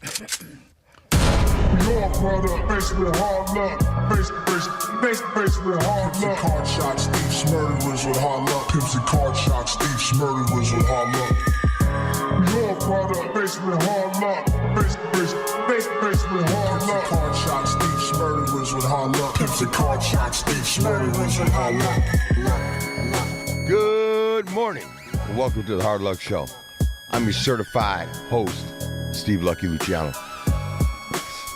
We all product, faced with hard luck. Faced with hard luck. Card shots, thieves, murderers with hard luck. Pimps and card shots, thieves, murderers with hard luck. We all product, faced with hard luck. Faced with hard luck. Card shots, thieves, murderers with hard luck. Pimps and card shots, thieves, murderers with hard luck. Good morning, and welcome to the Hard Luck Show. I'm your certified host, Steve Lucky Luciano.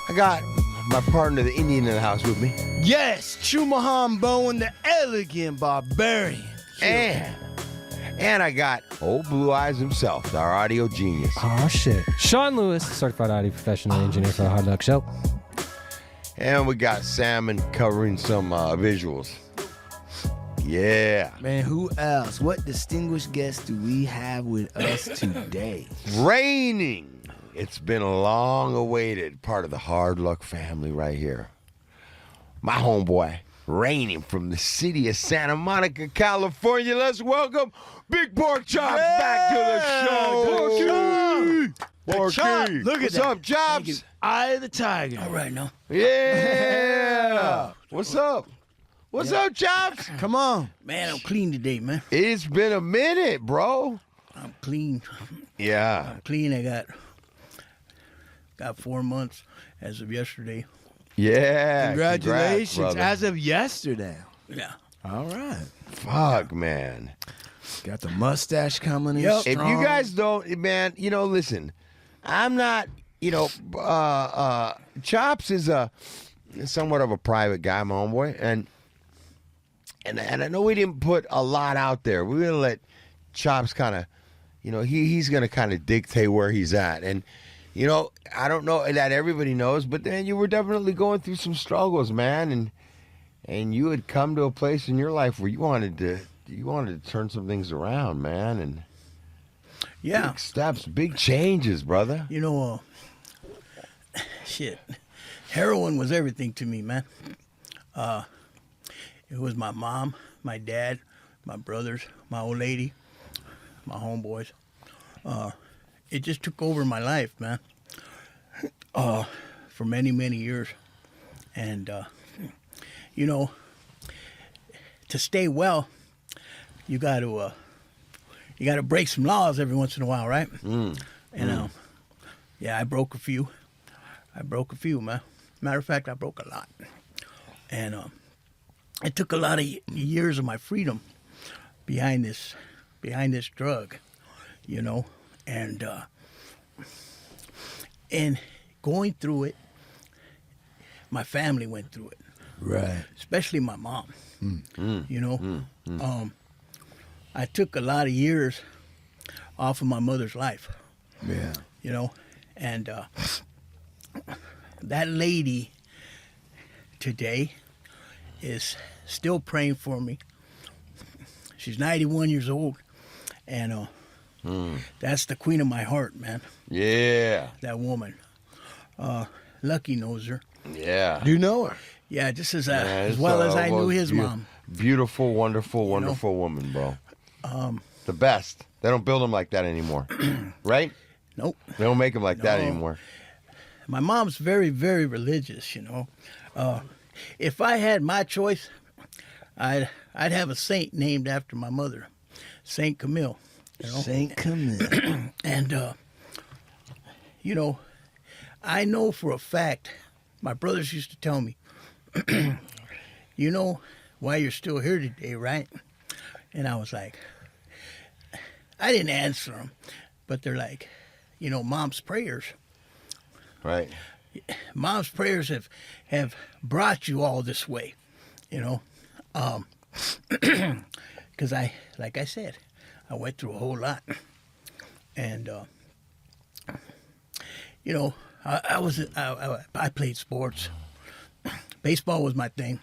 I got my partner, the Indian, in the house with me. Yes, Chumahan Bowen, the elegant barbarian. And I got old Blue Eyes himself, our audio genius. Oh, shit. Sean Lewis, certified audio professional engineer for the Hard Luck Show. And we got Salmon covering some visuals. Yeah. Man, who else? What distinguished guest do we have with us today? Raining. It's been a long-awaited part of the Hard Luck family right here. My homeboy, Raining from the city of Santa Monica, California. Let's welcome Big Pork Chops back to the show. Porky. Look at What's that. up, Chops? Eye of the tiger. All right, now. Yeah. What's up? What's up, Chops? Come on. Man, I'm clean today, man. It's been a minute, bro. I'm clean. Yeah. I'm clean. I got 4 months as of yesterday. Yeah. Congratulations. Congrats, brother. As of yesterday. Yeah. All right. Fuck, man. Got the mustache coming in Yep. If strong. you guys don't, man, listen, I'm not, Chops is somewhat of a private guy, my homeboy, and I know we didn't put a lot out there. We're gonna let Chops kind of, he's gonna kind of dictate where he's at, and I don't know that everybody knows, but then you were definitely going through some struggles, man, and you had come to a place in your life where you wanted to turn some things around, man, and Yeah. big steps, big changes, brother. Shit. Heroin was everything to me, man. It was my mom, my dad, my brothers, my old lady, my homeboys. It just took over my life, man, for many, many years. And, to stay well, you got to break some laws every once in a while, right? Yeah, I broke a few. Man. Matter of fact, I broke a lot. And it took a lot of years of my freedom behind this drug, and going through it, my family went through it. Right. Especially my mom. I took a lot of years off of my mother's life. Yeah. And that lady today is still praying for me. She's 91 years old, and that's the queen of my heart, man. Yeah. That woman. Lucky knows her. Yeah. Do you know her? Yeah, just as it's well as I knew almost his mom. Beautiful, wonderful, wonderful woman, bro. The best. They don't build them like that anymore, right? Nope. They don't make them like that No. anymore. My mom's very, very religious, If I had my choice, I'd have a saint named after my mother, Saint Camille. Saint Camille. And, I know for a fact, my brothers used to tell me, you know why you're still here today, right? And I was like, I didn't answer them, but they're like, mom's prayers. Right. Mom's prayers have brought you all this way, because like I said, I went through a whole lot, and I played sports. Baseball was my thing.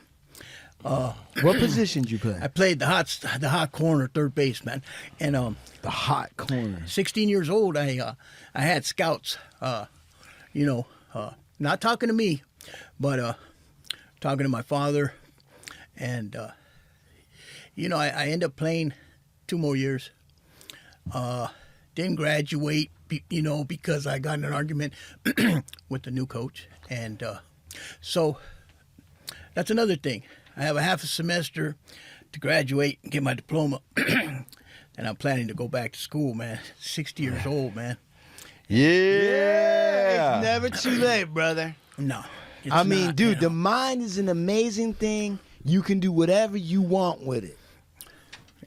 What position did you play? I played the hot corner, third base, man, and The hot corner. 16 years old, I had scouts. Not talking to me, but talking to my father, and I ended up playing 2 more years. didn't graduate, because I got in an argument with the new coach. And so that's another thing. I have a half a semester to graduate and get my diploma. And I'm planning to go back to school, man. 60 years old, man. Yeah. It's never too late, brother. No. it's I mean, not, dude, you the know. mind is an amazing thing. You can do whatever you want with it.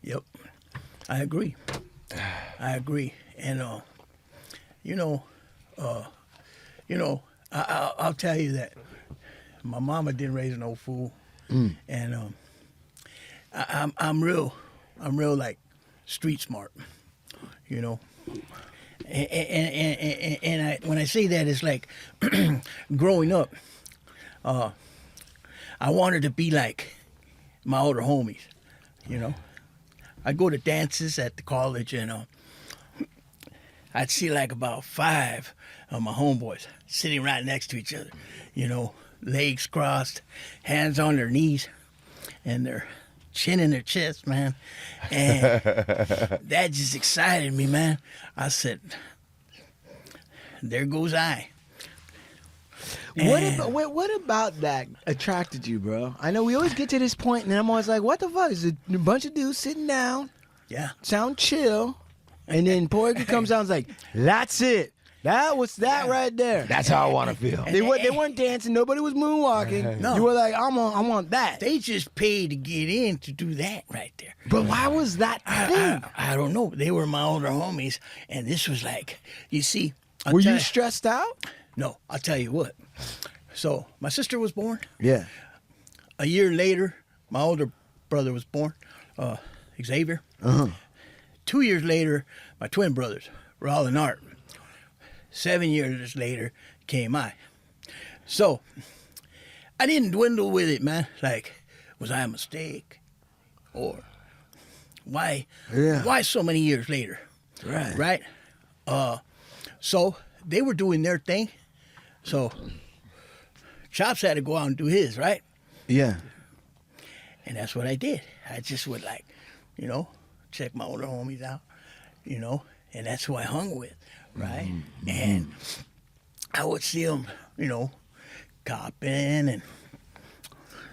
Yep. I agree. And, I'll tell you that my mama didn't raise no fool. And I'm real like street smart, And when I say that, it's like growing up, I wanted to be like my older homies, I'd go to dances at the college and I'd see like about 5 of my homeboys sitting right next to each other, legs crossed, hands on their knees, and their chin in their chest, man. And that just excited me, man. I said, there goes I. What about that attracted you, bro? I know we always get to this point, and I'm always like, what the fuck? Is it a bunch of dudes sitting down, Yeah. sound chill, and then Porky comes out and is like, that's it. That was that right there. That's how I want to feel. They weren't dancing. Nobody was moonwalking. No. You were like, I want that. They just paid to get in to do that right there. But why was that thing? I don't know. They were my older homies, and this was like, you see. Were you stressed out? No, I'll tell you what. So my sister was born. Yeah. A year later, my older brother was born, Xavier. 2 years later, my twin brothers were all in art. 7 years later came I. So I didn't dwindle with it, man. Like, was I a mistake? Or why so many years later? Right. So they were doing their thing. So Chops had to go out and do his, right? Yeah. And that's what I did. I just would check my older homies out, and that's who I hung with, right? And I would see them, copping and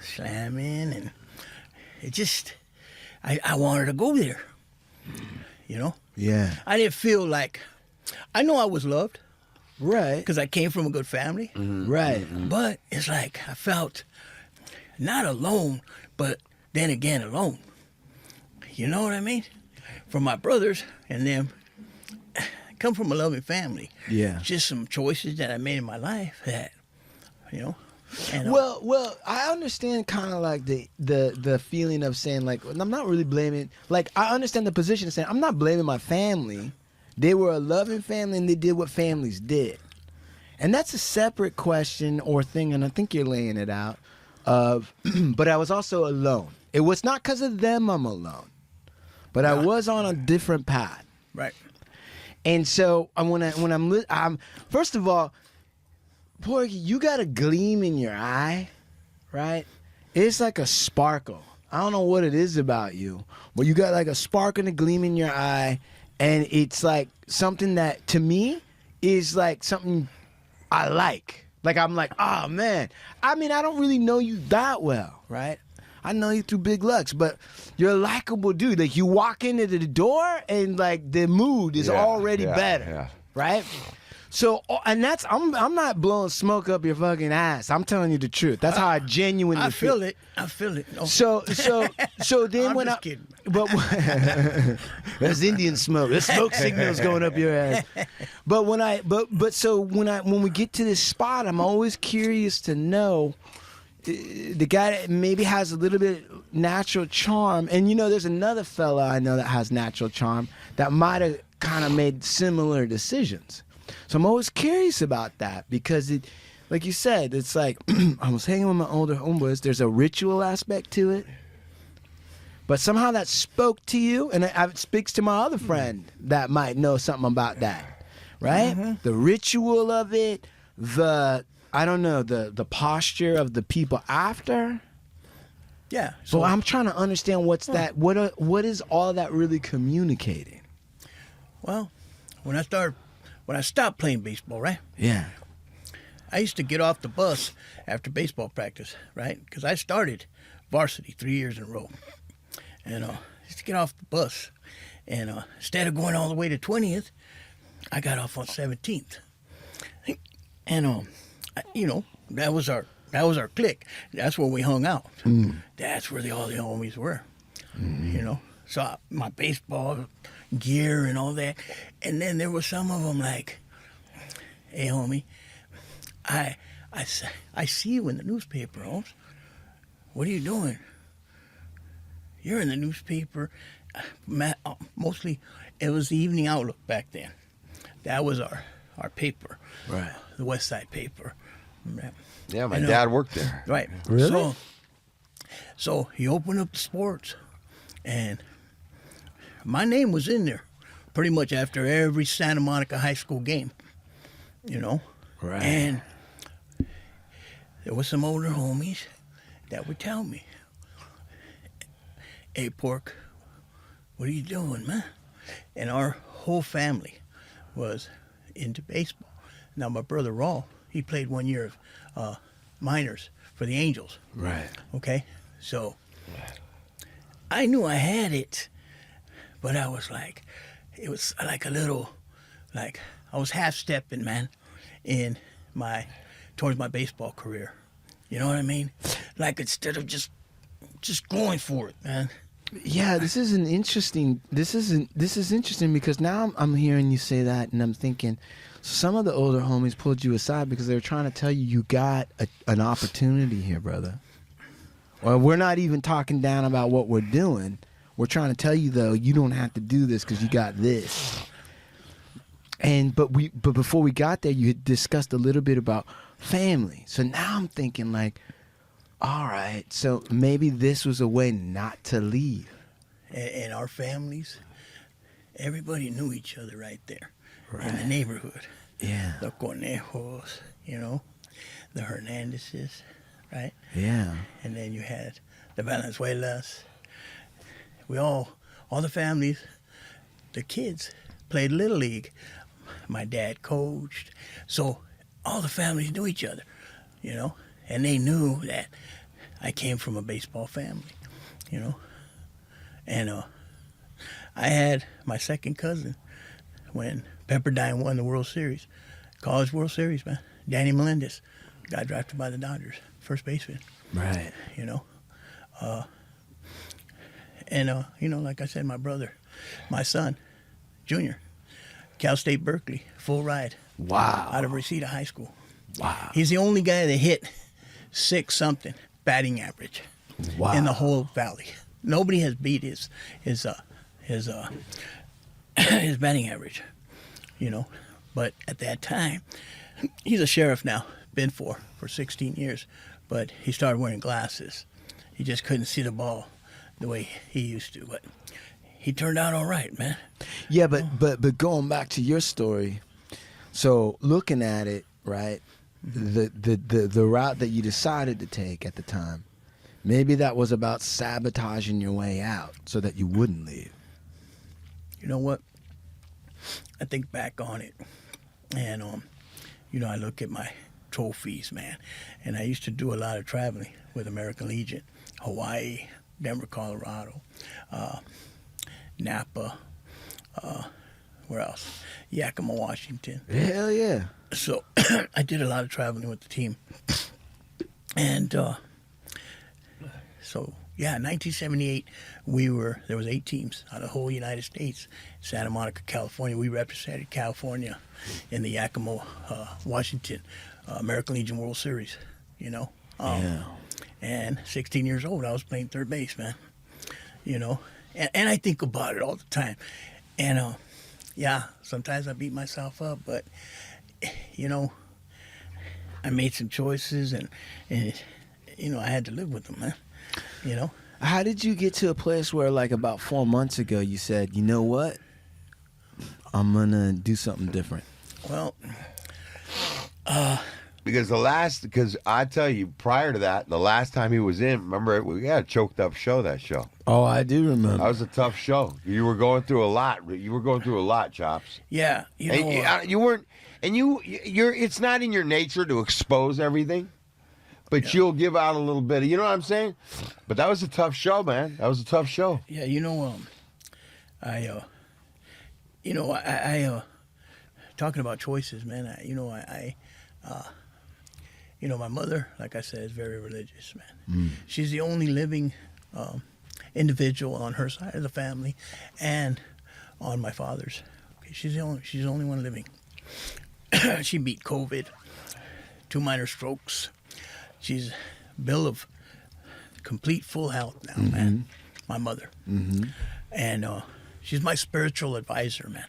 slamming, and it just, I wanted to go there, Yeah. I didn't feel like, I know I was loved Right. because I came from a good family, Right. but it's like I felt not alone, but then again alone. You know what I mean? From my brothers and them, I come from a loving family. Yeah. Just some choices that I made in my life that, And, Well, I understand kind of like the feeling of saying like I'm not really blaming. Like I understand the position of saying I'm not blaming my family. They were a loving family and they did what families did, and that's a separate question or thing. And I think you're laying it out. But I was also alone. It was not because of them I'm alone, but I was on a different path. right. And so I'm first of all, Porky, you got a gleam in your eye, right? It's like a sparkle. I don't know what it is about you, but you got like a spark and a gleam in your eye, and it's like something that to me is like something I like. Like I'm like, oh man. I mean, I don't really know you that well, right? I know you through Big Lux, but you're a likable dude. Like you walk into the door and like the mood is already better, right? So, and that's I'm not blowing smoke up your fucking ass. I'm telling you the truth. That's how I genuinely feel it. I feel it. No. So then I'm when just kidding. But there's Indian smoke. There's smoke signals going up your ass. But when we get to this spot, I'm always curious to know the guy that maybe has a little bit natural charm, and there's another fella I know that has natural charm that might have kind of made similar decisions. So I'm always curious about that because it, like you said, it's like I was hanging with my older homeboys. There's a ritual aspect to it, but somehow that spoke to you, and it speaks to my other friend that might know something about that, right? Mm-hmm. The ritual of it, the posture of the people after. Yeah. So I'm trying to understand what's that. What is all that really communicating? Well, when I stopped playing baseball, right? Yeah. I used to get off the bus after baseball practice, right? Because I started varsity 3 years in a row. And I used to get off the bus. And instead of going all the way to 20th, I got off on 17th. And, that was our clique. That's where we hung out. That's where all the homies were, So my baseball gear and all that. And then there were some of them like, hey, homie, I see you in the newspaper, Holmes. What are you doing? You're in the newspaper. Mostly, it was the Evening Outlook back then. That was our paper. Right. The West Side paper. Yeah, my dad worked there. Right. Really? So he opened up the sports, and my name was in there pretty much after every Santa Monica High School game, Right. And there was some older homies that would tell me, hey, Pork, what are you doing, man? And our whole family was into baseball. Now, my brother Raul, he played 1 year of minors for the Angels. Right. Okay? So I knew I had it, but I was like, it was like a little, like I was half-stepping, man, towards my baseball career. You know what I mean? Like instead of just going for it, man. Yeah, this is interesting because now I'm hearing you say that, and I'm thinking, some of the older homies pulled you aside because they were trying to tell you got an opportunity here, brother. Well, we're not even talking down about what we're doing. We're trying to tell you though, you don't have to do this because you got this. But before we got there, you had discussed a little bit about family. So now I'm thinking like, all right, so maybe this was a way not to leave. And our families, everybody knew each other right there Right. in the neighborhood. Yeah. The Cornejos, the Hernandezes, right? Yeah. And then you had the Valenzuelas. All the families, the kids played Little League. My dad coached. So all the families knew each other, and they knew that I came from a baseball family, And I had my second cousin when Pepperdine won the World Series, College World Series, man. Danny Melendez got drafted by the Dodgers, first baseman. Right. Like I said, my son, Junior, Cal State Berkeley, full ride. Wow. Out of Reseda High School. Wow. He's the only guy that hit 6-something batting average Wow. in the whole valley. Nobody has beat his batting average, But at that time, he's a sheriff now, been for 16 years, but he started wearing glasses. He just couldn't see the ball the way he used to, but he turned out all right, man. Yeah, but going back to your story, so looking at it, right, the route that you decided to take at the time, maybe that was about sabotaging your way out so that you wouldn't leave. You know what? I think back on it, and I look at my trophies, man, and I used to do a lot of traveling with American Legion, Hawaii, Denver, Colorado, Napa, where else? Yakima, Washington. Hell yeah. So I did a lot of traveling with the team, and so yeah, 1978, there was 8 teams out of the whole United States. Santa Monica, California. We represented California in the Yakima, Washington, American Legion World Series. Yeah. And 16 years old, I was playing third base, man. And I think about it all the time. And yeah, sometimes I beat myself up, but I made some choices, and I had to live with them, man. How did you get to a place where, like, about 4 months ago, you said, you know what? I'm going to do something different? Well, Because I tell you, prior to that, the last time he was in, remember, we had a choked up show, that show. Oh, I do remember. That was a tough show. You were going through a lot. You were going through a lot, Chops. Yeah, you know. And you weren't, and you're. It's not in your nature to expose everything, but you'll give out a little bit. You know what I'm saying? But that was a tough show, man. That was a tough show. Yeah, you know, I talking about choices, man. My mother, like I said, is very religious, man. She's the only living individual on her side of the family, and on my father's. Okay, she's the only one living. She beat COVID, 2 minor strokes. She's bill of complete full health now, man. My mother, and she's my spiritual advisor, man.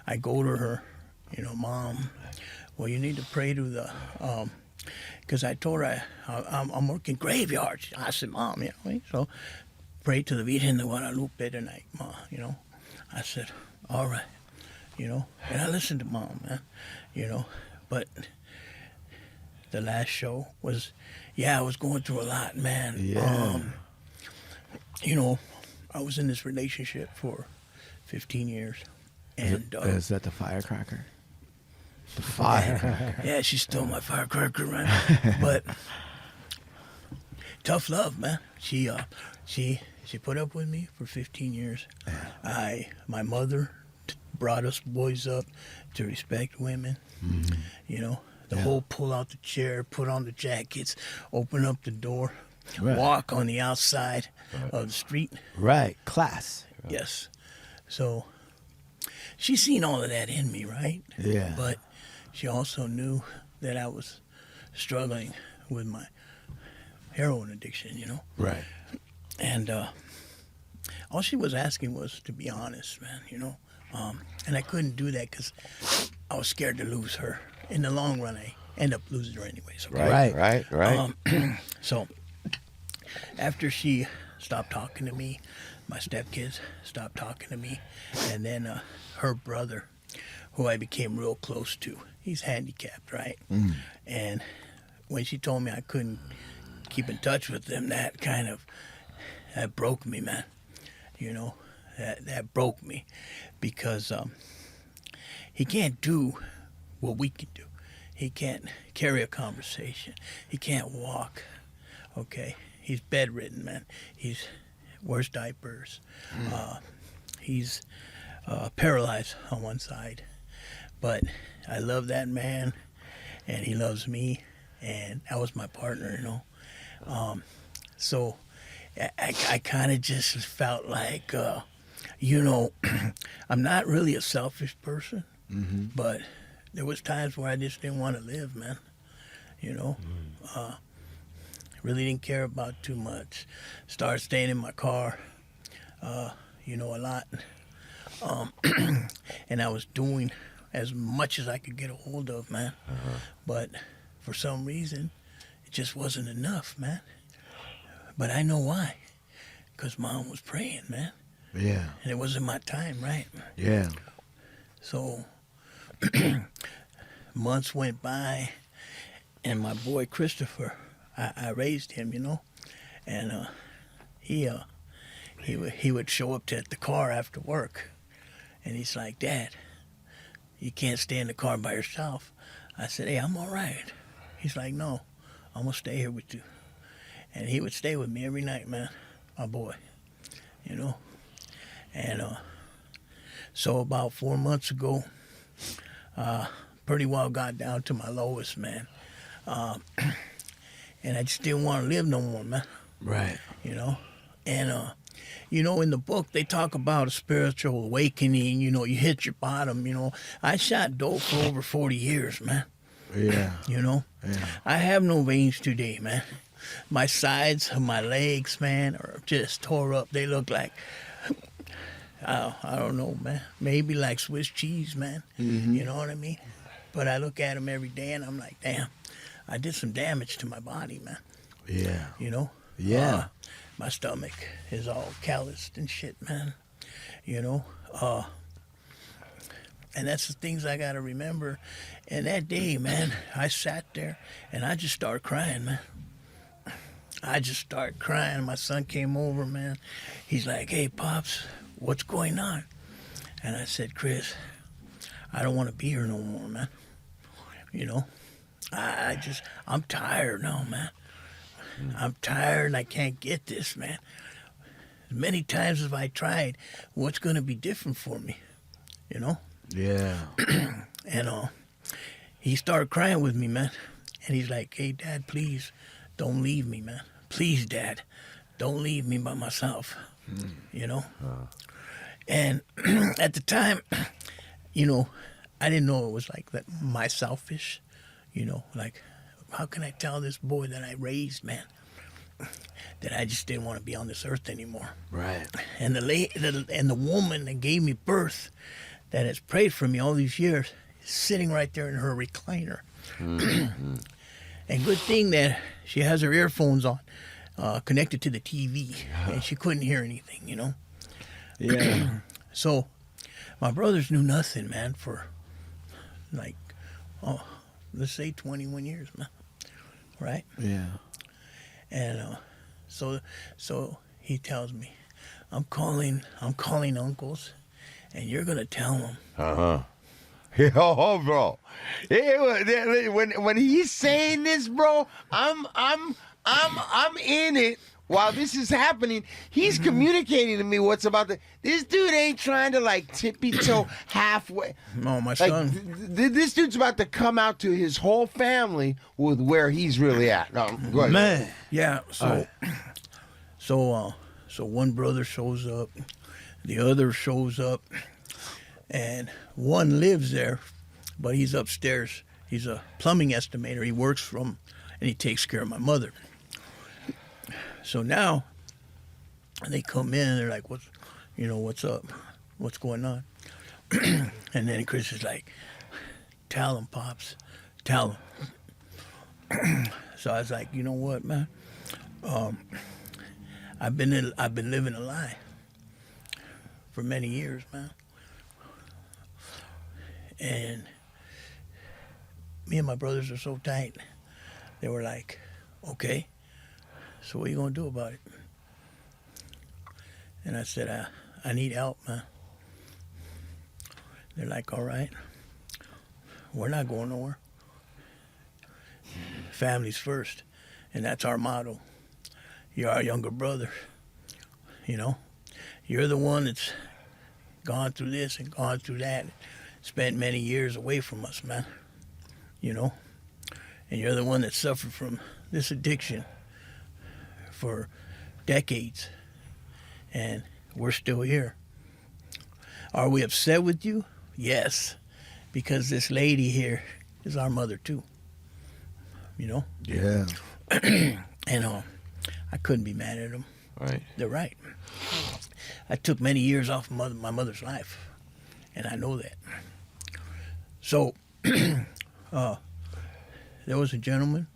I go to her, Mom. Well, you need to pray to the, because I told her I'm working graveyards. I said, Mom, so pray to the Virgen de Guadalupe tonight, Ma. I said, all right, and I listened to Mom, man, but the last show was, I was going through a lot, man. Yeah. I was in this relationship for 15 years. And is that the firecracker? The firecracker. Yeah, she's still my firecracker, man. But tough love, man. She put up with me for 15 years. My mother brought us boys up to respect women. The whole pull out the chair, put on the jackets, open up the door, walk on the outside of the street. Right, class. Yes. So she's seen all of that in me, right? Yeah. But she also knew that I was struggling with my heroin addiction, Right. And all she was asking was to be honest, man, and I couldn't do that because I was scared to lose her. In the long run, I end up losing her anyways. Okay? Right. So after she stopped talking to me, my stepkids stopped talking to me, and then her brother, who I became real close to, he's handicapped, right? And when she told me I couldn't keep in touch with them, that broke me, man. That broke me, because he can't do what we can do. He can't carry a conversation. He can't walk. Okay, he's bedridden, man. He wears diapers. He's paralyzed on one side. But I love that man, and he loves me, and that was my partner, So I kind of just felt like, I'm not really a selfish person, but there was times where I just didn't want to live, man. Really didn't care about too much. Started staying in my car, a lot. And I was doing as much as I could get a hold of, man. But for some reason, it just wasn't enough, man. But I know why. Because Mom was praying, man. Yeah. And it wasn't my time, right? Yeah. So months went by, and my boy Christopher, I raised him, and he would show up at the car after work, and he's like, Dad, you can't stay in the car by yourself. I said, hey, I'm all right. He's like, no, I'm gonna stay here with you. And he would stay with me every night, man, my boy, and so about 4 months ago, pretty well got down to my lowest, man. And I just didn't want to live no more, man. Right. And, in the book, they talk about a spiritual awakening, you hit your bottom, I shot dope for over 40 years, man. Yeah. Yeah. I have no veins today, man. My sides of my legs, man, are just tore up. They look like, I don't know, man. Maybe like Swiss cheese, man. You know what I mean? But I look at them every day, and I'm like, damn, I did some damage to my body, man. Yeah. Yeah. My stomach is all calloused and shit, man. And that's the things I got to remember. And that day, man, I sat there and I just started crying, man. I just started crying. My son came over, man. He's like, hey, Pops, what's going on? And I said, Chris, I don't want to be here no more, man. You know, I'm tired now, man. I'm tired and I can't get this, man. As many times as I tried, what's going to be different for me, you know? Yeah. And he started crying with me, man. And he's like, hey, Dad, please don't leave me, man. Please, Dad, don't leave me by myself, you know? And at the time, you know, I didn't know it was like that, my selfish, you know, like, how can I tell this boy that I raised, man, that I just didn't want to be on this earth anymore? Right. And the woman that gave me birth, that has prayed for me all these years, is sitting right there in her recliner. And good thing that she has her earphones on, connected to the TV, and she couldn't hear anything, you know? Yeah. So my brothers knew nothing, man, for like, let's say 21 years, man. Right? Yeah. And so he tells me, I'm calling uncles, and you're gonna tell them. Yo, bro. When he's saying this, bro, I'm in it while this is happening. He's communicating to me what's about to. This dude ain't trying to like tippy toe halfway. No, my Like son. this dude's about to come out to his whole family with where he's really at. No, go ahead. Man. Yeah. So one brother shows up, the other shows up, and one lives there, but he's upstairs. He's a plumbing estimator. He works from, and he takes care of my mother. So now they come in. They're like, what's up? What's going on? And then Chris is like, tell him, Pops, tell him. So I was like, you know what, man? I've been living a lie for many years, man. And me and my brothers are so tight. They were like, okay, so what are you gonna do about it? And I said, I need help, man. They're like, all right, we're not going nowhere. Family's first, and that's our motto. You're our younger brother, you know. You're the one that's gone through this and gone through that, spent many years away from us, man, you know. And you're the one that suffered from this addiction for decades, and we're still here. Are we upset with you? Yes, because this lady here is our mother too, you know. Yeah. And I couldn't be mad at them. Right. They're right. I took many years off my mother's life, and I know that. So there was a gentleman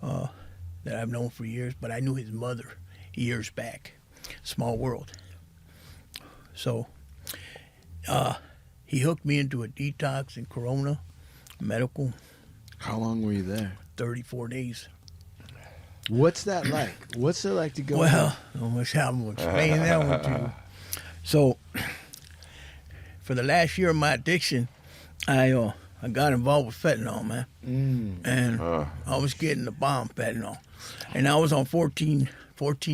that I've known for years, but I knew his mother years back. Small world. So he hooked me into a detox in Corona medical. How long were you there? 34 days. What's that like? What's it like to go? Well, I'm going to explain that one to you. So, for the last year of my addiction, I got involved with fentanyl, man. And I was getting the bomb fentanyl. And I was on 14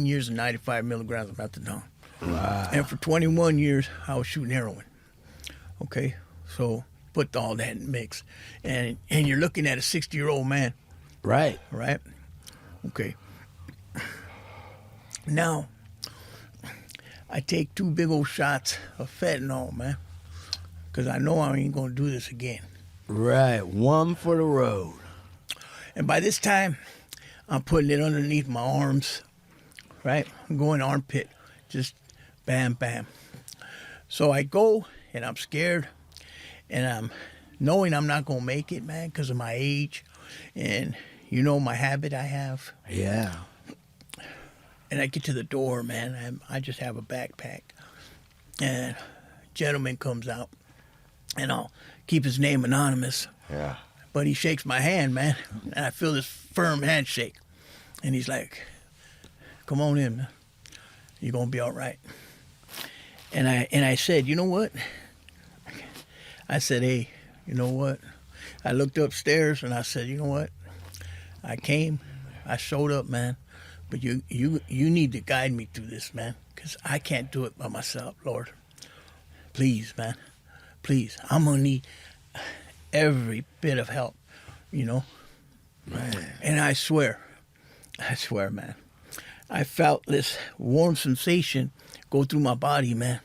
years and 95 milligrams of methadone. Wow. And for 21 years, I was shooting heroin. Okay? So, put all that in the mix. And you're looking at a 60-year-old man. Right. Right? Okay. Now, I take 2 big old shots of fentanyl, man, because I know I ain't going to do this again. Right. One for the road. And by this time, I'm putting it underneath my arms, right? I'm going armpit, just bam, bam. So I go, and I'm scared, and I'm knowing I'm not going to make it, man, because of my age, and you know my habit I have. Yeah. And I get to the door, man. I just have a backpack. And a gentleman comes out. and I'll keep his name anonymous. Yeah. But he shakes my hand, man, and I feel this firm handshake. And he's like, come on in, man. You're going to be all right. And I said, you know what? I said, hey, you know what? I looked upstairs and I said, you know what? I came, I showed up, man. But you need to guide me through this, man, because I can't do it by myself, Lord. Please, man. Please. I'm going to need every bit of help, you know? Man. And I swear, man, I felt this warm sensation go through my body, man.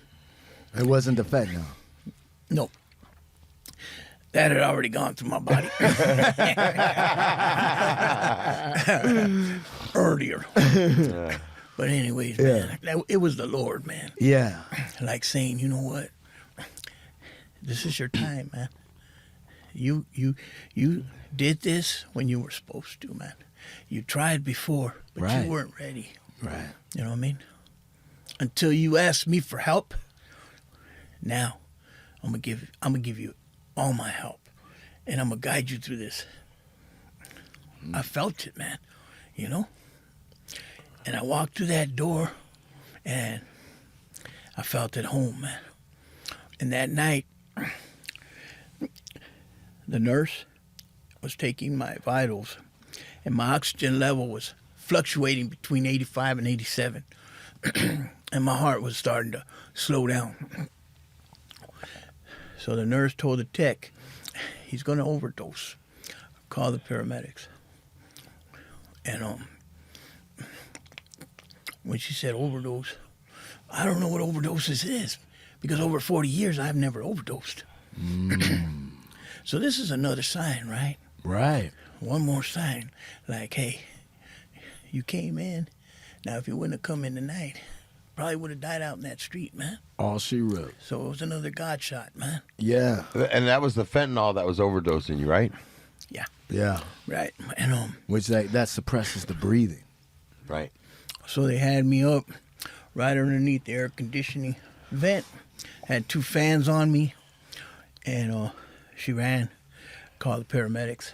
It wasn't the fentanyl. No. That had already gone through my body. Earlier. Yeah. But anyways, man, it was the Lord, man. Yeah. Like saying, you know what? This is your time, man. You did this when you were supposed to, man. You tried before, but Right. you weren't ready. Right. You know what I mean? Until you asked me for help. Now, I'm gonna give you all my help, and I'm gonna guide you through this. I felt it, man. You know. And I walked through that door, and I felt at home, man. And that night, the nurse was taking my vitals, and my oxygen level was fluctuating between 85 and 87. And my heart was starting to slow down. So the nurse told the tech, he's going to overdose. Call the paramedics. And when she said overdose, I don't know what overdoses is, because over 40 years I've never overdosed. So this is another sign, right? Right. One more sign, like, hey, you came in. Now, if you wouldn't have come in tonight, probably would have died out in that street, man. All she wrote. So it was another God shot, man. Yeah. And that was the fentanyl that was overdosing you, right? Yeah, Yeah. right. And Which that suppresses the breathing. Right. so they had me up right underneath the air conditioning vent. Had 2 fans on me, and she ran, called the paramedics.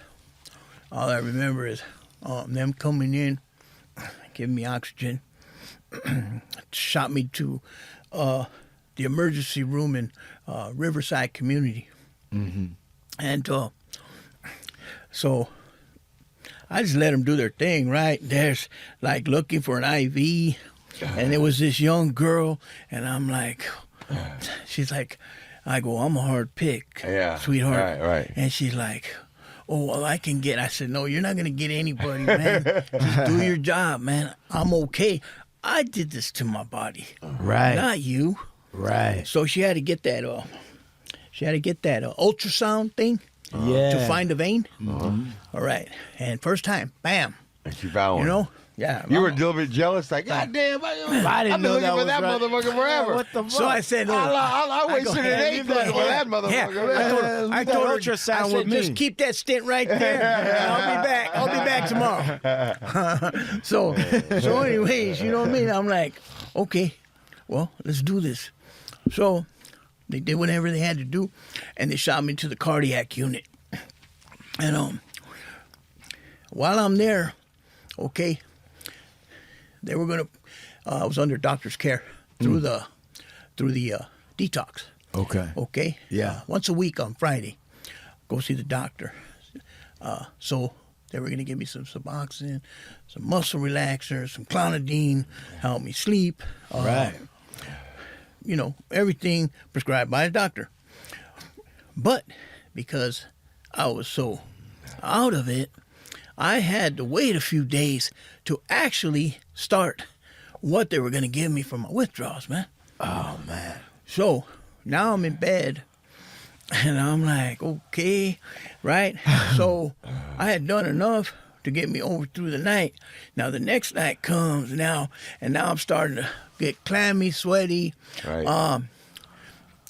All I remember is them coming in, giving me oxygen, shot me to the emergency room in Riverside Community. Mm-hmm. And so I just let them do their thing, right? There's like looking for an IV, and there was this young girl, and I'm like, she's like, I go, I'm a hard pick, sweetheart. Right. And she's like, oh, well, I can get. I said, no, you're not going to get anybody, man. Just do your job, man. I'm okay. I did this to my body. Right. Not you. Right. So she had to get that ultrasound thing Yeah. to find a vein. Mm-hmm. All right. And first time, bam. And she found one. You know? Yeah. You were a little bit jealous, like, God damn, I didn't I've been know looking that for was that right. motherfucker forever. What the fuck? So I said, no. I wasted an eighth looking for that motherfucker. I told her, ultrasound I said, with me. just keep that stent right there, and I'll be back tomorrow. So anyways, you know what I mean? I'm like, okay, well, let's do this. So they did whatever they had to do, and they shot me to the cardiac unit. And while I'm there, okay, they were gonna. I was under doctor's care through the detox. Okay. Okay. Yeah. Once a week on Friday, go see the doctor. So they were going to give me some Suboxone, some muscle relaxers, some Clonidine, help me sleep. Right. You know, everything prescribed by a doctor. But because I was so out of it, I had to wait a few days to actually start what they were going to give me for my withdrawals, man. Oh, man. So now I'm in bed, and I'm like, okay, right? So I had done enough to get me over through the night. Now the next night comes now, and now I'm starting to get clammy, sweaty. Right.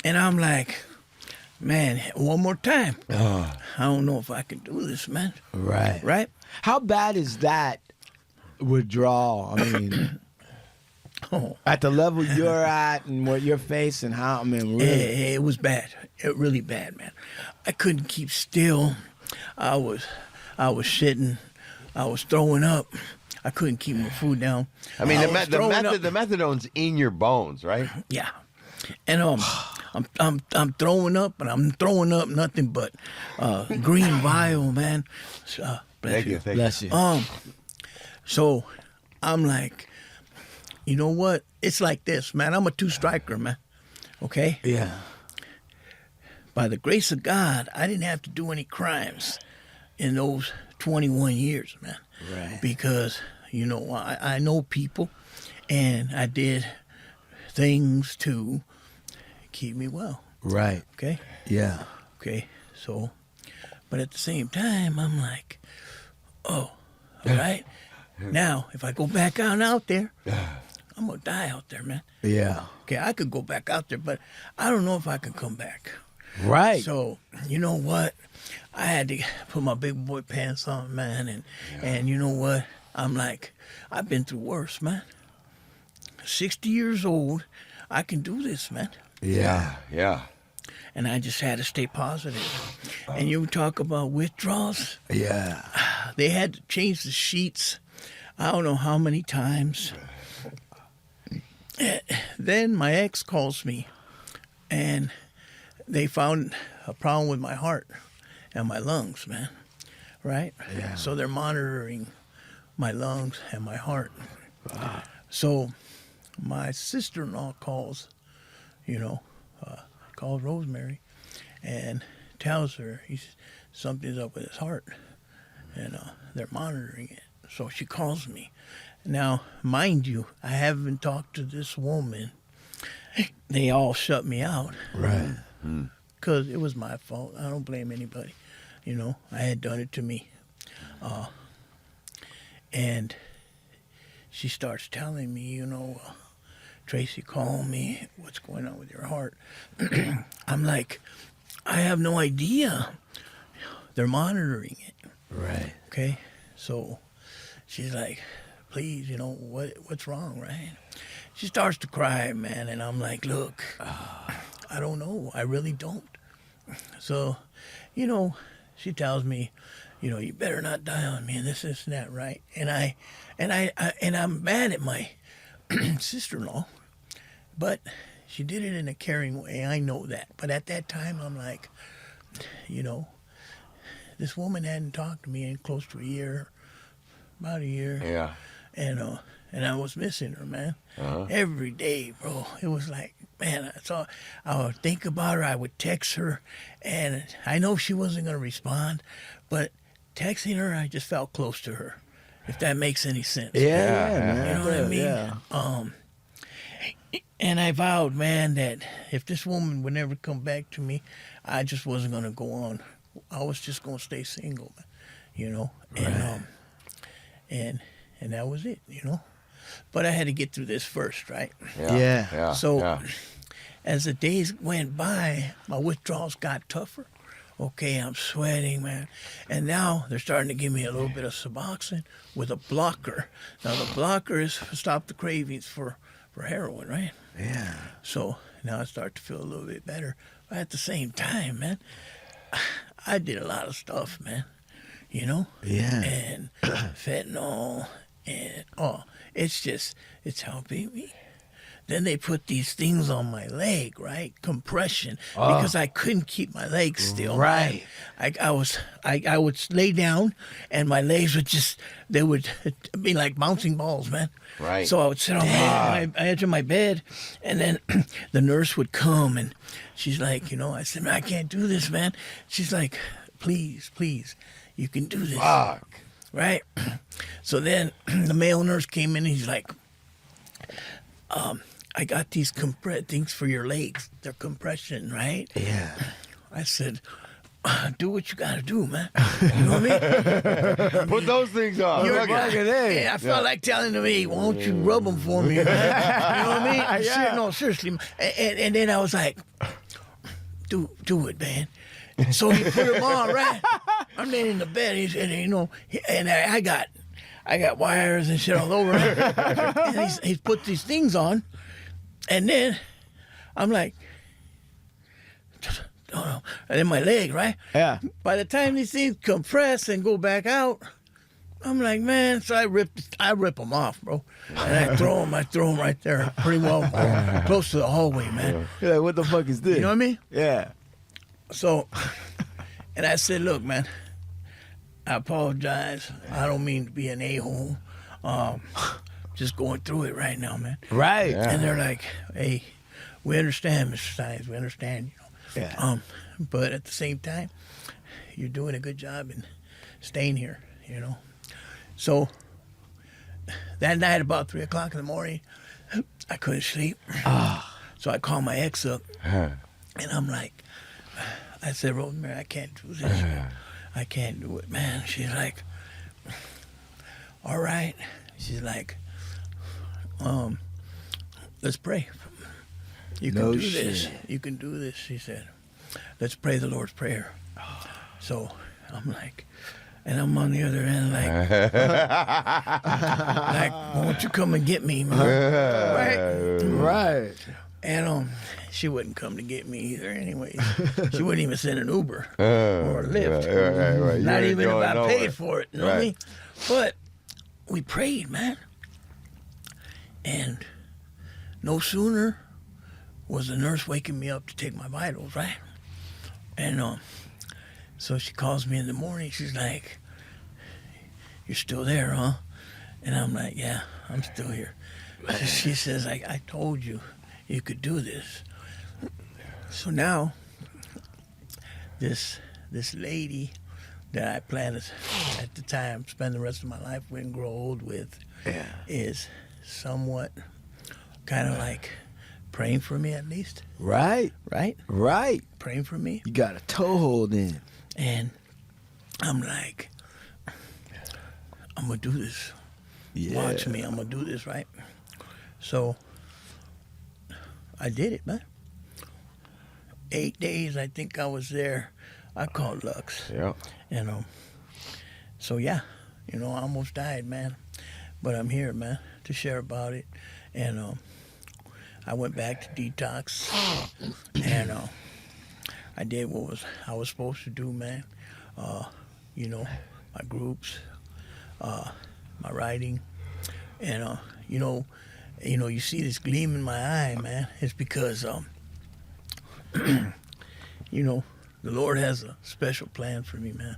And I'm like, man, one more time. I don't know if I can do this, man. Right. Right? How bad is that withdrawal? I mean, At the level you're at and what you're facing, how, I mean, really. It was bad. Really bad, man. I couldn't keep still. I was shitting. I was throwing up. I couldn't keep my food down. I mean, the was methadone's in your bones, right? Yeah. And I'm throwing up, and I'm throwing up nothing but green vial, man. Bless you. Bless you. So I'm like, you know what? It's like this, man. I'm a two-striker, man. Okay? Yeah. By the grace of God, I didn't have to do any crimes in those 21 years, man. Right. Because, you know, I know people, and I did things to keep me well. Right. Okay? Yeah. Okay? So, but at the same time, I'm like, oh, all right. Now, if I go back out there, I'm going to die out there, man. Yeah. Okay, I could go back out there, but I don't know if I can come back. Right. So, you know what? I had to put my big boy pants on, man, and you know what? I'm like, I've been through worse, man. 60 years old, I can do this, man. Yeah. Yeah. And I just had to stay positive. And you talk about withdrawals. Yeah. They had to change the sheets. I don't know how many times. Then my ex calls me, and they found a problem with my heart and my lungs, man. Right? Yeah. So they're monitoring my lungs and my heart. So my sister-in-law calls, calls Rosemary and tells her something's up with his heart, and they're monitoring it. So she calls me. Now, mind you, I haven't talked to this woman. They all shut me out. Right. Because it was my fault. I don't blame anybody. I had done it to me. And she starts telling me, Tracy, call me. What's going on with your heart? I'm like, I have no idea. They're monitoring it. Right. Okay? So she's like, please, what's wrong, right? She starts to cry, man, and I'm like, look, I don't know. I really don't. So, she tells me, you better not die on me, and this and that, right? And I'm mad at my sister-in-law, but she did it in a caring way. I know that. But at that time, I'm like, this woman hadn't talked to me in close to a year, about a year. Yeah. And I was missing her, man. Every day, bro. It was like, man, I would think about her. I would text her, and I know she wasn't going to respond, but texting her, I just felt close to her, if that makes any sense. Yeah, man. You know what I mean? Yeah. And I vowed, man, that if this woman would never come back to me, I just wasn't going to go on. I was just going to stay single, Right. And that was it, But I had to get through this first, right? Yeah. So as the days went by, my withdrawals got tougher. Okay, I'm sweating, man. And now they're starting to give me a little bit of Suboxone with a blocker. Now, the blocker is to stop the cravings for heroin, right? Yeah. So now I start to feel a little bit better. But at the same time, man, I did a lot of stuff, man. Yeah. And fentanyl, and it's helping me. Then they put these things on my leg, right? Compression, because I couldn't keep my legs still. Right. Man. I would lay down, and my legs they would be like bouncing balls, man. Right. So I would sit on my edge of my bed, and then the nurse would come, and she's like, I said, man, I can't do this, man. She's like, please, you can do this. Fuck. Right? So then the male nurse came in, and he's like, I got these things for your legs. They're compression, right? Yeah. I said, do what you got to do, man. You know what I mean? Put those things on. You're Look at it. Yeah, I felt like telling him, hey, why don't you rub them for me, man? You know what I mean? Yeah. No, seriously. And then I was like, do it, man. So he put them on, right? I'm laying in the bed, and I I got wires and shit all over him. And he's put these things on, and then I'm like, oh, and then my leg, right? Yeah. By the time these things compress and go back out, I'm like, man. So I rip them off, bro, and I throw them right there, pretty well close to the hallway, man. You're like, what the fuck is this? You know what I mean? Yeah. So, and I said, look, man, I apologize. I don't mean to be an a-hole. Just going through it right now, man. Right. Yeah. And they're like, hey, we understand, Mr. Science. We understand, you know. Yeah. But at the same time, you're doing a good job in staying here, you know. So that night, about 3 o'clock in the morning, I couldn't sleep. So I called my ex up, and I'm like, I said, Rosemary, I can't do this. I can't do it, man. She's like, all right. She's like, let's pray. You can No do this. shit. You can do this, she said. Let's pray the Lord's Prayer. So I'm like, and I'm on the other end like, won't you come and get me, man? Right. And she wouldn't come to get me either anyways. She wouldn't even send an Uber or a Lyft. Right. Not You ain't even if going I nowhere. paid for it, you know what I Right. mean? But we prayed, man. And no sooner was the nurse waking me up to take my vitals, right? And so she calls me in the morning. She's like, you're still there, huh? And I'm like, yeah, I'm still here. She says, I told you you could do this. So now, this lady that I plan to, at the time, spend the rest of my life with and grow old with is somewhat kind of like praying for me at least, Right. right? Right. Praying for me. You got a toehold in. And I'm like, I'm going to do this. Yeah. Watch me. I'm going to do this, right? So I did it, man. 8 days, I think I was there. I called Lux. Yeah. And so yeah, I almost died, man. But I'm here, man, to share about it. And I went back to detox, and I did what I was supposed to do, man. My groups, my writing, and you see this gleam in my eye, man. It's because the Lord has a special plan for me, man.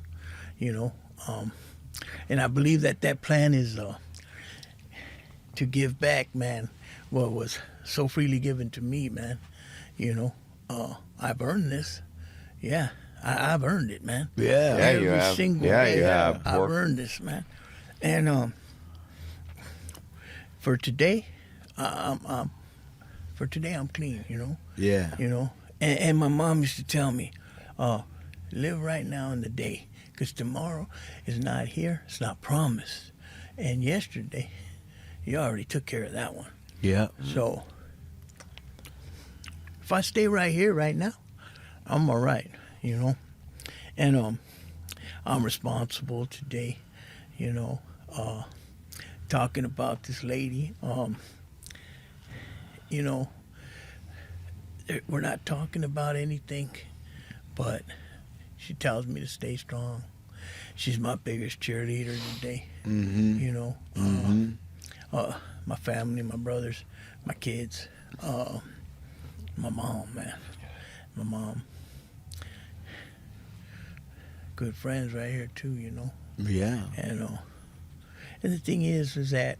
And I believe that plan is to give back, man, what was so freely given to me, man. I've earned this. Yeah, I've earned it, man. Yeah. Yeah, you Every have. single Yeah, day, you have, I've Pork. earned this, man. And for today, I'm clean, Yeah. And my mom used to tell me, live right now in the day, because tomorrow is not here, it's not promised. And yesterday, you already took care of that one. Yeah. So if I stay right here right now, I'm all right, And I'm responsible today, talking about this lady. We're not talking about anything, but she tells me to stay strong. She's my biggest cheerleader today. Mm-hmm. My family, my brothers, my kids, my mom, man. My mom. Good friends right here too, Yeah. And the thing is that,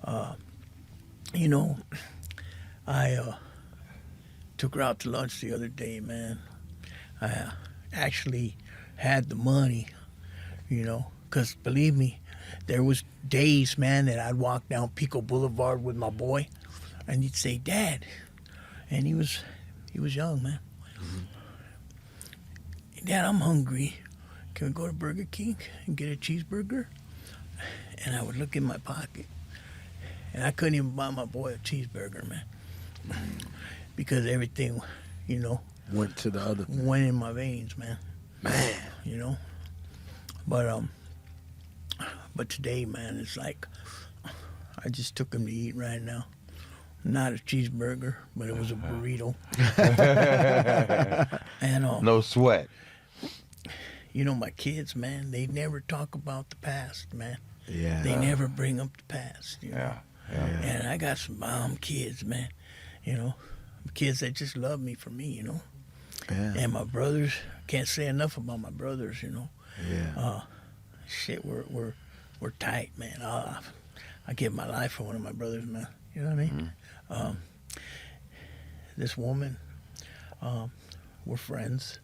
I took her out to lunch the other day, man. I actually had the money, because believe me, there was days, man, that I'd walk down Pico Boulevard with my boy, and he'd say, Dad, and he was young, man. Dad, I'm hungry. Can we go to Burger King and get a cheeseburger? And I would look in my pocket, and I couldn't even buy my boy a cheeseburger, man, because everything, Went to the other thing. went in my veins, man. Man. But But today, man, it's like I just took him to eat right now. Not a cheeseburger, but it was a burrito. And No sweat. you know, my kids, man, they never talk about the past, man. Yeah. They never bring up the past. You know? Yeah. And I got some bomb kids, man. You know, kids that just love me for me, you know. Yeah. And my brothers, can't say enough about my brothers, you know. Yeah. Shit, we're tight, man. I give my life for one of my brothers, man. You know what I mean? This woman, we're friends.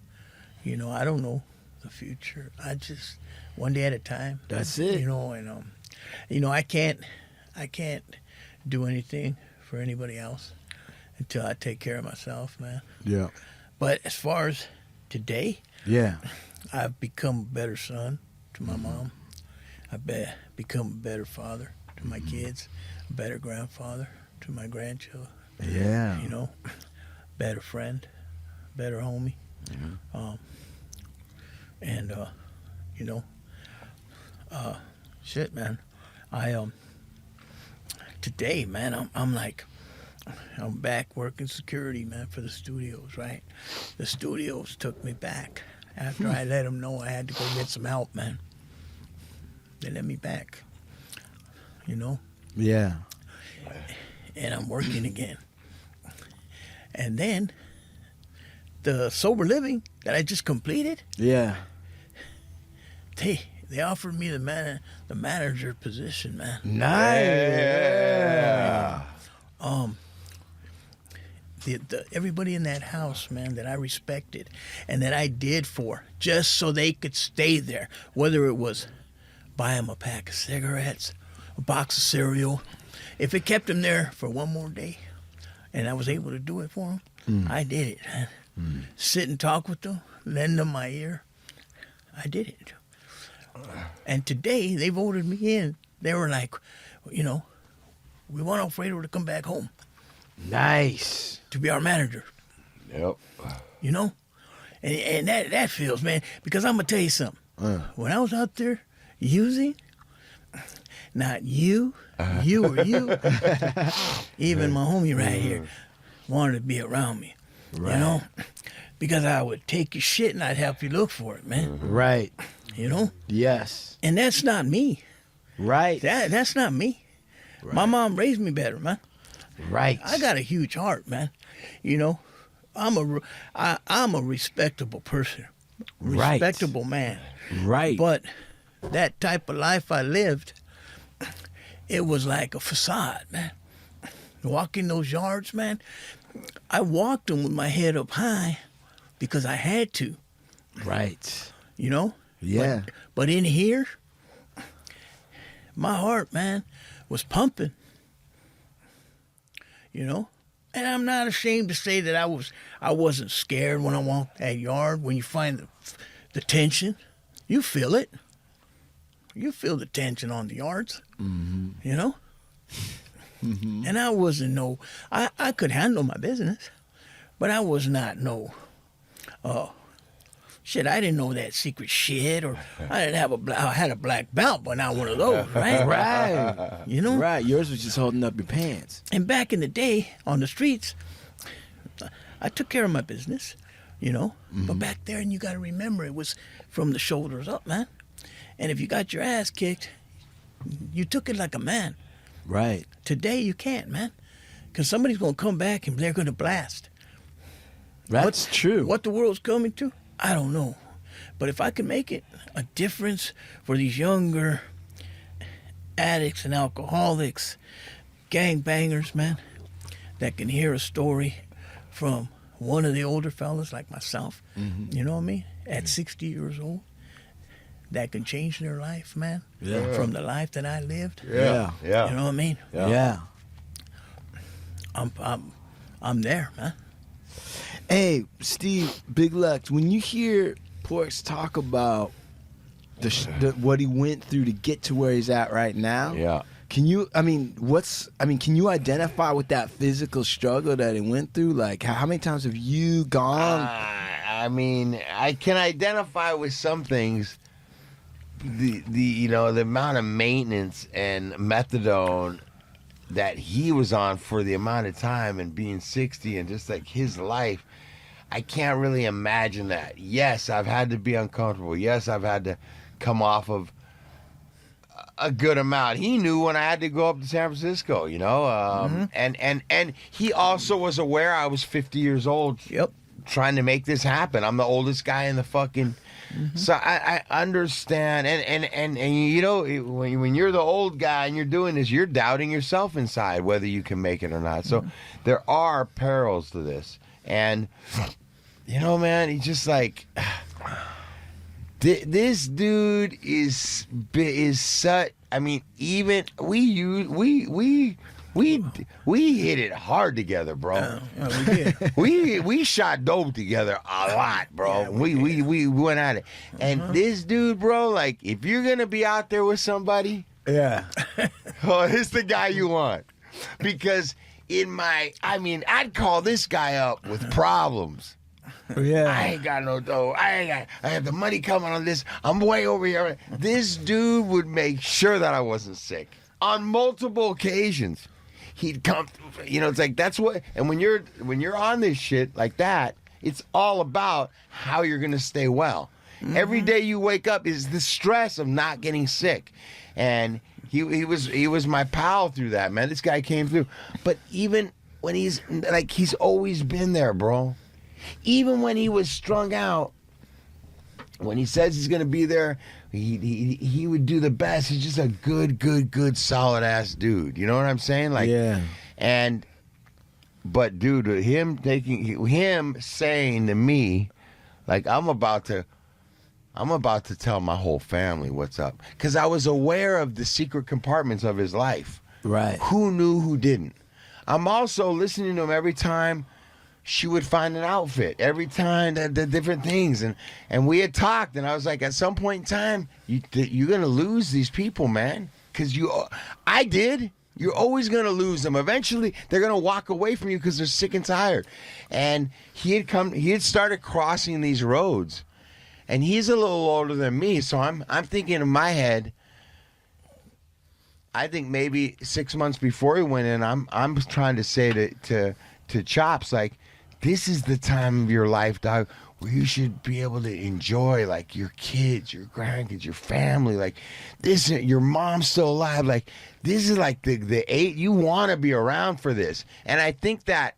You know, I don't know the future. I just one day at a time. That's it. You know, and you know, I can't do anything for anybody else until I take care of myself, man. Yeah. But as far as today, Yeah. I've become a better son to my mom. I've become a better father to my kids, a better grandfather to my grandchildren. Yeah. You know, better friend, better homie. And you know, shit, man. I today, man, I'm like, I'm back working security, man, for the studios, right? The studios took me back after I let them know I had to go get some help, man. They let me back, you know? Yeah. And I'm working again. And then the sober living that I just completed, Yeah. they offered me the manager position, man. Nice. Yeah. Everybody in that house, man, that I respected and that I did for just so they could stay there, whether it was buy them a pack of cigarettes, a box of cereal. If it kept them there for one more day and I was able to do it for them, I did it, man. Sit and talk with them, lend them my ear. I did it. And today they voted me in. They were like, you know, we want Alfredo to come back home Nice. to be our manager. Yep. You know? And that feels, man, because I'm going to tell you something. When I was out there using, not you or you, even my homie right here wanted to be around me. Right. You know? Because I would take your shit and I'd help you look for it, man. Right. You know? Yes. And that's not me. Right. That's not me. My mom raised me better, man. Right. I got a huge heart, man. You know? I'm a respectable person. Right. Respectable man. Right. But that type of life I lived, it was like a facade, man. Walking those yards, man, I walked them with my head up high because I had to, Right. you know? Yeah. But in here, my heart, man, was pumping, you know? And I'm not ashamed to say that I wasn't scared when I walked that yard. When you find the tension, you feel it. You feel the tension on the yards, you know? And I wasn't I could handle my business, but I was not shit, I didn't know that secret shit, or I had a black belt, but not one of those, right? Right. You know? Right. Yours was just holding up your pants. And back in the day on the streets, I took care of my business, you know? But back there, and you got to remember, it was from the shoulders up, man. And if you got your ass kicked, you took it like a man. Right. Today, you can't, man. Because somebody's going to come back and they're going to blast. That's true. What the world's coming to, I don't know. But if I can make it a difference for these younger addicts and alcoholics, gangbangers, man, that can hear a story from one of the older fellas like myself, you know what I mean, at 60 years old, that can change their life, man, from the life that I lived. Yeah. Yeah. You know what I mean? Yeah. I'm there, man. Hey, Steve, Big Lux, when you hear Porks talk about what he went through to get to where he's at right now, Yeah. can you identify with that physical struggle that he went through? Like, how many times have you gone? I mean, I can identify with some things, the amount of maintenance and methadone that he was on for the amount of time and being 60 and just like his life, I can't really imagine that. Yes, I've had to be uncomfortable. Yes, I've had to come off of a good amount. He knew when I had to go up to San Francisco, and he also was aware I was 50 years old. Yep. Trying to make this happen. I'm the oldest guy in the fucking. So I understand, and when you're the old guy and you're doing this, you're doubting yourself inside whether you can make it or not. So there are perils to this, and man, he's just like this dude is such. I mean, even we hit it hard together, bro. We did. we shot dope together a lot, bro. Yeah, we went at it. And this dude, bro, like if you're gonna be out there with somebody, Yeah. it's the guy you want. Because I'd call this guy up with problems. Yeah. I ain't got no dough. I have the money coming on this. I'm way over here. This dude would make sure that I wasn't sick on multiple occasions. He'd come, it's like that's what. And when you're on this shit like that, it's all about how you're gonna stay well. Every day you wake up is the stress of not getting sick, and he was my pal through that, man. This guy came through, but even when he's always been there, bro. Even when he was strung out, when he says he's gonna be there, he would do the best. He's just a good, solid ass dude. You know what I'm saying? Like, yeah. But dude, him saying to me, like, I'm about to tell my whole family what's up, because I was aware of the secret compartments of his life. Right. Who knew, who didn't. I'm also listening to him every time she would find an outfit, every time the different things, and we had talked, and I was like, at some point in time, you're gonna lose these people, man, because I did. You're always gonna lose them. Eventually, they're gonna walk away from you because they're sick and tired. And he had started crossing these roads, and he's a little older than me, so I'm thinking in my head. I think maybe 6 months before he went in, I'm trying to say to Chops, like, this is the time of your life, dog, where you should be able to enjoy, like, your kids, your grandkids, your family. Like, this, your mom's still alive. Like, this is like the eight. You want to be around for this. And I think that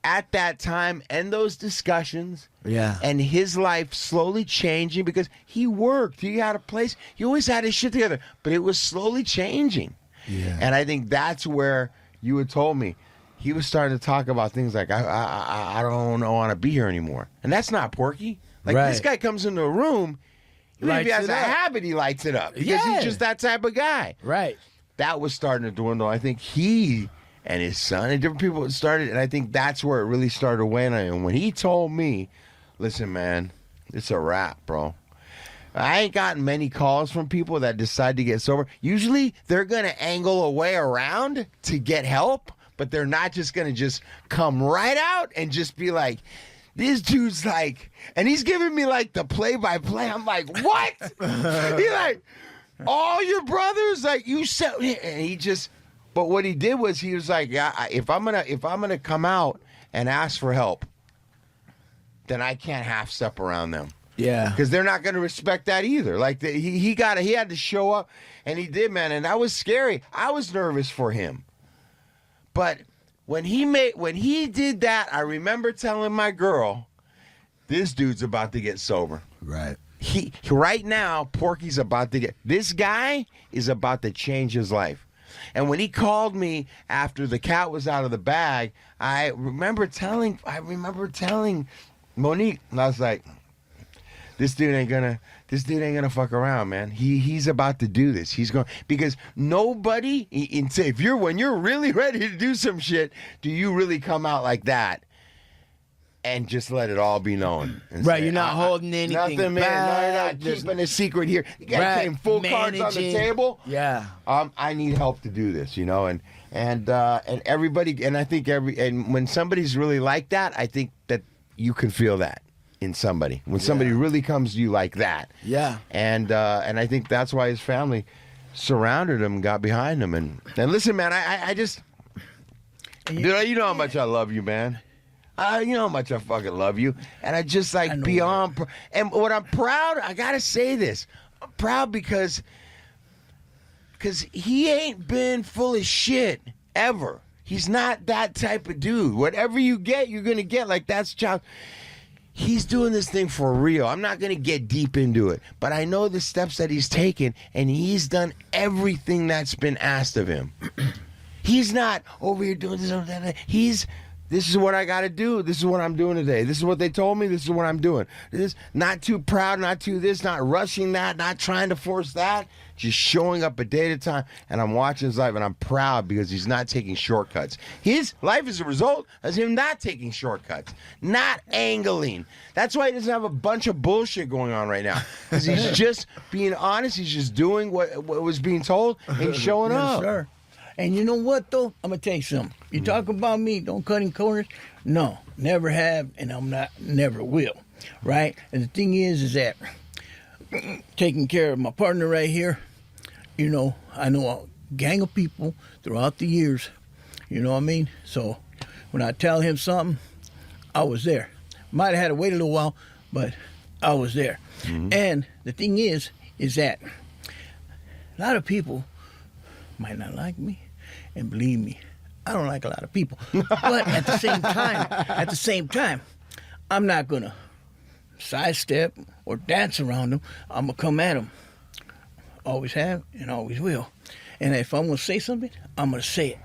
at that time and those discussions, Yeah. and his life slowly changing, because he worked, he had a place, he always had his shit together, but it was slowly changing. Yeah. And I think that's where you had told me he was starting to talk about things like, I don't want to be here anymore. And that's not Porky. Like, Right. this guy comes in the room, even if he Lights has it a up. habit, he lights it up. Because Yeah. he's just that type of guy. Right. That was starting to dwindle. I think he and his son and different people started, and I think that's where it really started weighing on him. And when he told me, listen, man, it's a wrap, bro. I ain't gotten many calls from people that decide to get sober. Usually they're going to angle a way around to get help, but they're not just going to just come right out and just be like, this dude's like, and he's giving me like the play-by-play. I'm like, what? He like, all your brothers, like, you said, and he just, but what he did was he was like, yeah, if I'm gonna come out and ask for help, then I can't half step around them. Yeah. Because they're not going to respect that either. Like, he had to show up, and he did, man. And that was scary. I was nervous for him. But when he did that, I remember telling my girl, this dude's about to get sober. Right. Right now, Porky's about to this guy is about to change his life. And when he called me after the cat was out of the bag, I remember telling Monique, and I was like, this dude ain't gonna fuck around, man. He's about to do this. He's going, because nobody, when you're really ready to do some shit, do you really come out like that and just let it all be known? Right, you're not holding anything nothing, man. back. No, you're not keeping a secret here. You guy came full cards on the Managing. table. Yeah. I need help to do this, and everybody, and I think and when somebody's really like that, I think that you can feel that in somebody when somebody really comes to you like that. Yeah. And I think that's why his family surrounded him, got behind him, and listen, man, I just, dude, you know how much I love you, man. You know how much I fucking love you, and I just like beyond. And what I'm proud, I gotta say this, I'm proud because he ain't been full of shit ever. He's not that type of dude. Whatever you get, you're gonna get. Like that's child. He's doing this thing for real. I'm not going to get deep into it, but I know the steps that he's taken, and he's done everything that's been asked of him. He's not over here doing this or that. This is what I got to do. This is what I'm doing today. This is what they told me. This is what I'm doing. This not too proud, not too this, not rushing that, not trying to force that. Just showing up a day at a time. And I'm watching his life, and I'm proud because he's not taking shortcuts. His life is a result of him not taking shortcuts, not angling. That's why he doesn't have a bunch of bullshit going on right now. Because he's just being honest. He's just doing what was being told and showing up. Sir. And you know what, though? I'm going to tell you something. You talk about me, don't cut in corners. No, never have, and never will, right? And the thing is that taking care of my partner right here, you know, I know a gang of people throughout the years, you know what I mean? So when I tell him something, I was there. Might have had to wait a little while, but I was there. Mm-hmm. And the thing is that a lot of people might not like me, and believe me, I don't like a lot of people. But at the same time, I'm not gonna sidestep or dance around them. I'm gonna come at them. Always have and always will. And if I'm gonna say something, I'm gonna say it.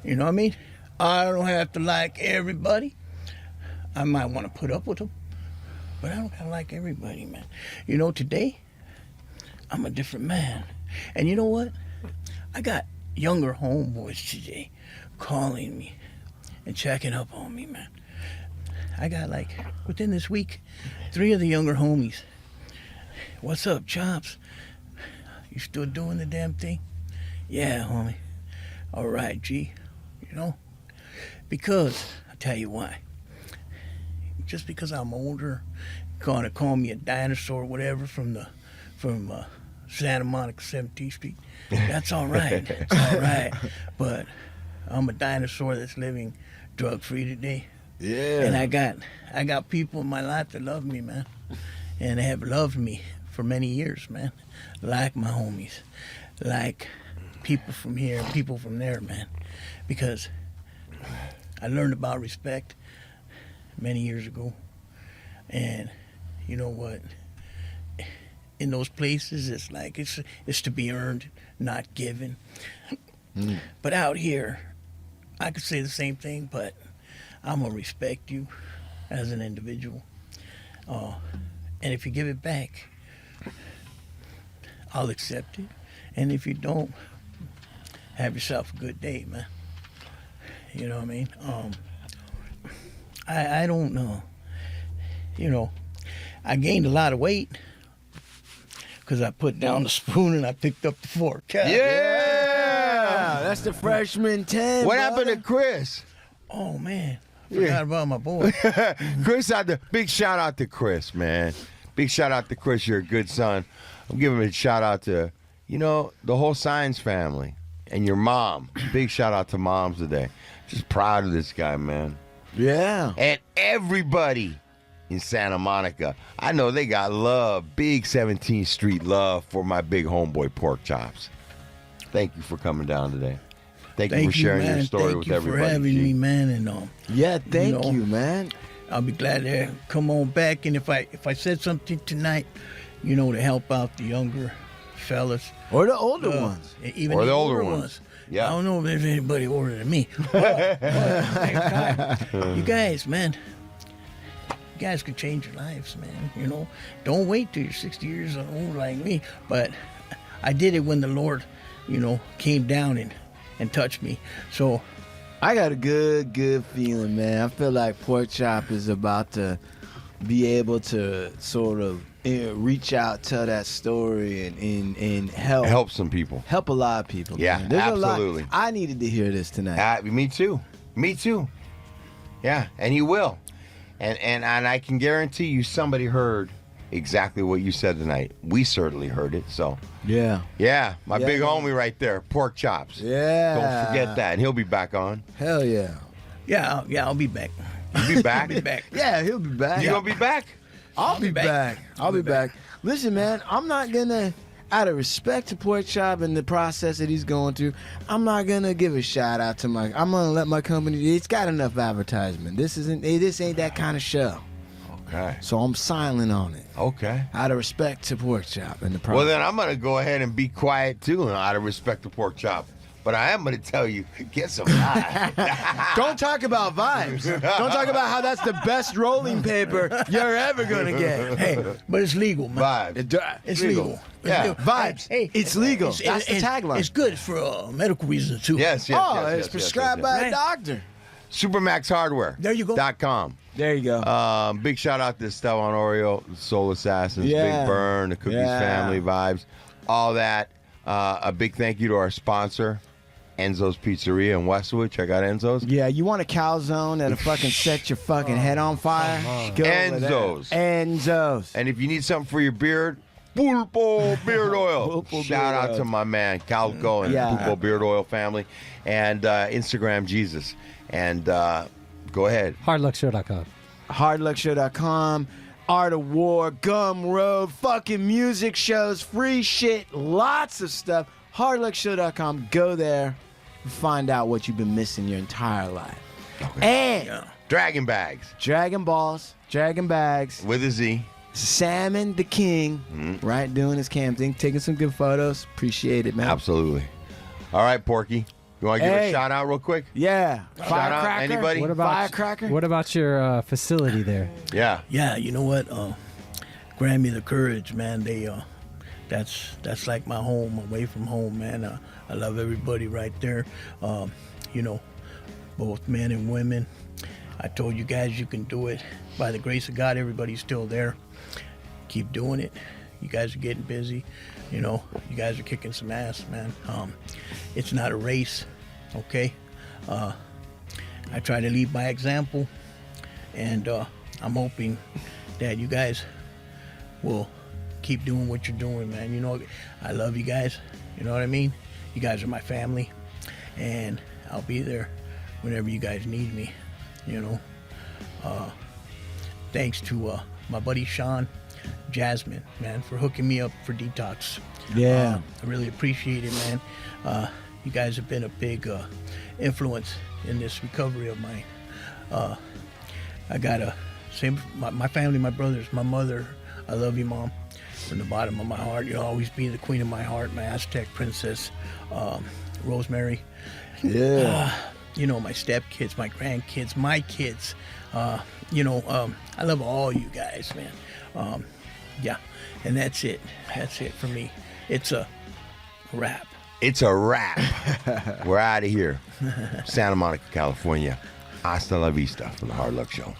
You know what I mean? I don't have to like everybody. I might want to put up with them, but I don't gotta like everybody, man. You know, today, I'm a different man. And you know what? I got younger homeboys today calling me and checking up on me, man. I got, like, within this week, 3 of the younger homies. What's up, Chops? You still doing the damn thing? Yeah, homie. All right, G. You know? Because, I'll tell you why. Just because I'm older, gonna call me a dinosaur or whatever from Santa Monica 17th Street. That's all right. It's all right. But I'm a dinosaur that's living drug-free today. Yeah. And I got people in my life that love me, man. And they have loved me for many years, man. Like my homies. Like people from here, people from there, man. Because I learned about respect many years ago. And you know what? In those places, it's like it's to be earned, not given. But out here, I could say the same thing, but I'm gonna respect you as an individual. And if you give it back, I'll accept it. And if you don't, have yourself a good day, man. You know what I mean? I don't know. You know, I gained a lot of weight because I put down the spoon and I picked up the fork. Yeah! That's the freshman 10. What happened to Chris? Oh, man. Forgot about my boy. Chris, big shout out to Chris, man. Big shout out to Chris. You're a good son. I'm giving a shout out to, you know, the whole Science family and your mom. Big shout out to moms today. Just proud of this guy, man. Yeah. And everybody in Santa Monica. I know they got love, big 17th Street love for my big homeboy Pork Chops. Thank you for coming down today. Thank you for sharing your story with everybody. Thank you for having me, man. And yeah, thank you, man. I'll be glad to come on back. And if I said something tonight, you know, to help out the younger fellas or the older ones, even the older ones. Yeah, I don't know if there's anybody older than me. But at the same time, you guys, man. You guys could change your lives, man. You know, don't wait till you're 60 years old like me. But I did it when the Lord, you know, came down and touched me. So I got a good feeling, man. I feel like Pork Chop is about to be able to sort of reach out, tell that story, and help some people. Help a lot of people. Yeah, man. There's absolutely. A lot. I needed to hear this tonight. Me too. Yeah, and he will. And I can guarantee you somebody heard exactly what you said tonight. We certainly heard it. So Yeah. yeah, my Yeah, big man. homie right there, Pork Chops. Yeah. Don't forget that. And he'll be back on. Hell yeah. Yeah, I'll be back. You be back? Be back. Yeah, he'll be back. You gonna be back? I'll be back. I'll be back. Listen, man, I'm not gonna, out of respect to Pork Chop and the process that he's going through, I'm not gonna give a shout out to I'm gonna let my company. It's got enough advertisement. This ain't that kind of show. Okay. So I'm silent on it. Okay. Out of respect to Pork Chop and the process. Well, then I'm going to go ahead and be quiet, too, and out of respect to Pork Chop. But I am going to tell you, get some vibes. Don't talk about vibes. Don't talk about how that's the best rolling paper you're ever gonna get. Hey, but it's legal, man. Vibes. It's legal. Yeah. Vibes. It's legal. That's the tagline. It's good for medical reasons too. Yes, yes, Oh, yes, it's yes, prescribed yes, yes, by a Right. doctor. Supermax Hardware. There you go. .com. There you go. Big shout out to Esteban Oreo, Soul Assassins, Yeah. Big Burn, the Cookies Yeah. Family Vibes, all that. A big thank you to our sponsor, Enzo's Pizzeria in Westwood. Check out Enzo's. Yeah, you want a calzone that'll fucking set your fucking head on fire? Go over there. Enzo's. Enzo's. And if you need something for your beard, Pulpo Beard Oil. Pulpo Shout Beard out Oil. to my man, Calco and Yeah. Pulpo Beard Oil family. And Instagram Jesus. And go ahead. Hardluckshow.com. Hardluckshow.com. Art of War, Gum Road, fucking music shows, free shit, lots of stuff. Hardluckshow.com. Go there and find out what you've been missing your entire life. And Dragon Bags Dragon Balls, Dragon Bags, with a Z. Salmon the King, right, doing his cam thing, taking some good photos. Appreciate it, man. Absolutely. All right, Porky. You want to give Hey. a shout out real quick? Yeah. out, Firecracker. anybody? What about Firecracker? What about your facility there? Yeah. Yeah, you know what? Grant me the courage, man. That's like my home, away from home, man. I love everybody right there. You know, both men and women. I told you guys you can do it. By the grace of God, everybody's still there. Keep doing it. You guys are getting busy. You know, you guys are kicking some ass, man. It's not a race, okay? I try to lead by example, and I'm hoping that you guys will keep doing what you're doing, man. You know, I love you guys. You know what I mean? You guys are my family, and I'll be there whenever you guys need me. You know, thanks to my buddy Sean Jasmine, man, for hooking me up for detox. Yeah. I really appreciate it, man. You guys have been a big influence in this recovery of mine. I gotta say, my family, my brothers, my mother, I love you, Mom, from the bottom of my heart. You'll always be the queen of my heart, my Aztec princess, Rosemary. Yeah. You know, my stepkids, my grandkids, my kids. You know, I love all you guys, man. Yeah, and that's it. That's it for me. It's a wrap. It's a wrap. We're out of here. Santa Monica, California. Hasta la vista from the Hard Luck Show.